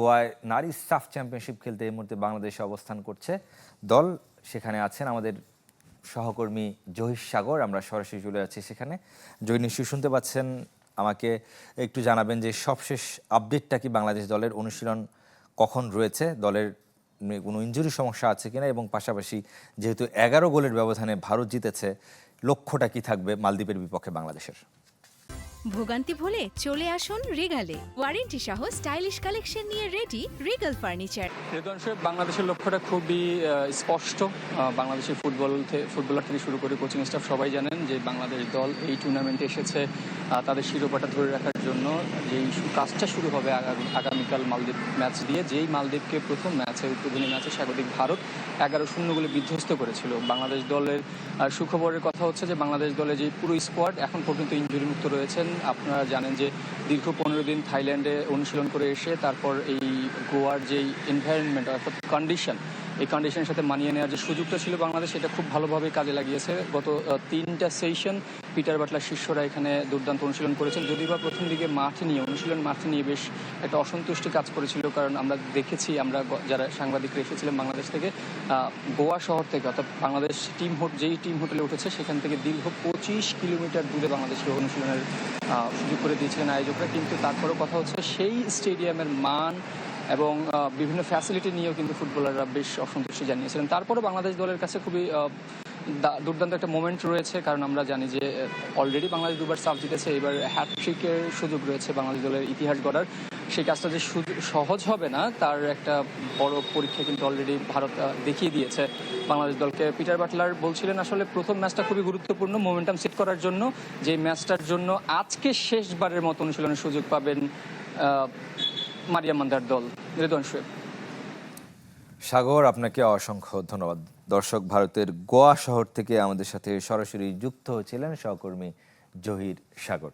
গোয়ায় নারী সাফ চ্যাম্পিয়নশিপ খেলতে এই মুহূর্তে বাংলাদেশে অবস্থান করছে দল। সেখানে আছেন আমাদের সহকর্মী জহির সাগর। আমরা সরাসরি চলে যাচ্ছি সেখানে। জহির, নিশ্চয়ই শুনতে পাচ্ছেন। আমাকে একটু জানাবেন যে সবশেষ আপডেটটা কি, বাংলাদেশ দলের অনুশীলন কখন রয়েছে, দলের কোনো ইনজুরি সমস্যা আছে কিনা, এবং পাশাপাশি যেহেতু 11 গোলের ব্যবধানে ভারত জিতেছে, লক্ষ্যটা কি থাকবে মালদ্বীপের বিপক্ষে বাংলাদেশের? ভোগান্তি ভুলে চলে আসুন রিগালে। ওয়ারেন্টি সহ স্টাইলিশ কালেকশন নিয়ে রেডি রিগাল ফার্নিচার। দর্শক, বাংলাদেশের লক্ষ্যটা খুবই স্পষ্ট। বাংলাদেশের ফুটবলার থেকে শুরু করে কোচিং স্টাফ সবাই জানেন যে বাংলাদেশ দল এই টুর্নামেন্টে এসেছে তাদের শিরোপাটা ধরে রাখার জন্য। যেই কাজটা শুরু হবে আগামীকাল মালদ্বীপ ম্যাচ দিয়ে, যেই মালদ্বীপকে প্রথম ম্যাচে উদ্বোধনী ম্যাচে স্বাগতিক ভারত 11-0 গোলে বিধ্বস্ত করেছিল। বাংলাদেশ দলের সুখবরের কথা হচ্ছে যে বাংলাদেশ দলে যে পুরো স্কোয়াড এখন পর্যন্ত ইনজুরিমুক্ত রয়েছেন। আপনারা জানেন যে দীর্ঘ 15 দিন থাইল্যান্ডে অনুশীলন করে এসে তারপর এই গোয়ার যেই এনভায়রনমেন্ট অর্থাৎ কন্ডিশন, এই কন্ডিশনের সাথে মানিয়ে নেওয়ার যে সুযোগটা ছিল বাংলাদেশ, সেটা খুব ভালোভাবে কাজে লাগিয়েছে। গত 3টা সেশন পিটার বাটলার শিষ্যরা এখানে দুর্দান্ত অনুশীলন করেছেন। যদিও বা প্রথম দিকে অনুশীলন মাঠে নিয়ে বেশ একটা অসন্তুষ্টি কাজ করেছিল, কারণ আমরা দেখেছি, আমরা যারা সাংবাদিকরা এসেছিলেন বাংলাদেশ থেকে, গোয়া শহর থেকে অর্থাৎ বাংলাদেশ যেই টিম হোটেলে উঠেছে সেখান থেকে দীর্ঘ 25 কিলোমিটার দূরে বাংলাদেশকে অনুশীলনের সুযোগ করে দিয়েছিলেন আয়োজকরা। কিন্তু তারপরেও কথা হচ্ছে সেই স্টেডিয়ামের মান এবং বিভিন্ন ফ্যাসিলিটি নিয়েও কিন্তু ফুটবলাররা বেশ অসন্তুষ্টি জানিয়েছিলেন। তারপরে বাংলাদেশ দলের কাছে খুবই দুর্দান্ত একটা মোমেন্ট রয়েছে, কারণ আমরা জানি যে অলরেডি বাংলাদেশ দুবার সাফ জিতেছে, এবার হ্যাটট্রিকের সুযোগ রয়েছে বাংলাদেশ দলের ইতিহাস গড়ার। সেই কাজটা যে সহজ হবে না তার একটা বড় পরীক্ষা কিন্তু অলরেডি ভারত দেখিয়ে দিয়েছে বাংলাদেশ দলকে। পিটার বাটলার বলছিলেন আসলে প্রথম ম্যাচটা খুবই গুরুত্বপূর্ণ মোমেন্টাম সেট করার জন্য, যে ম্যাচটার জন্য আজকে শেষবারের মতো অনুশীলনের সুযোগ পাবেন মারিয়াম মান্দার দল। সাগর, আপনাকে অসংখ্য ধন্যবাদ। দর্শক, ভারতের গোয়া শহর থেকে আমাদের সাথে সরাসরি যুক্ত হয়েছিলেন সহকর্মী জহির সাগর।